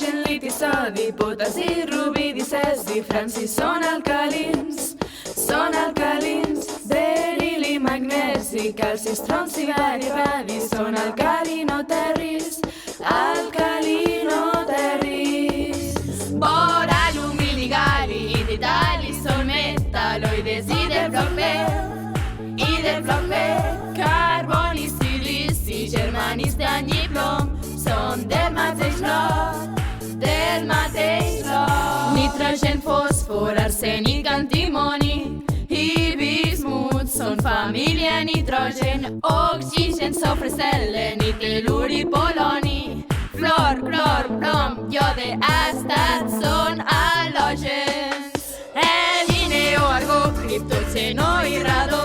Nitrogen, liti, sodi, potassi, rubidi, cesi, franci són alcalins. Beril·li, magnesi, calci, estronci, bari, radi són alcalinoterris. Bor, alumi, ligali, hidritali són metal·loides i del bloc B. Carboni, silici, germani, estany i plom són del mateix lot. Nitrogen, fòsfor, arsènic, antimoni i bismut són família nitrogen. Oxigen, sofre, selen i telur i poloni. Fluor, clor, plom, iode, àstat són halògens. Helineu, argó, criptoceno i radó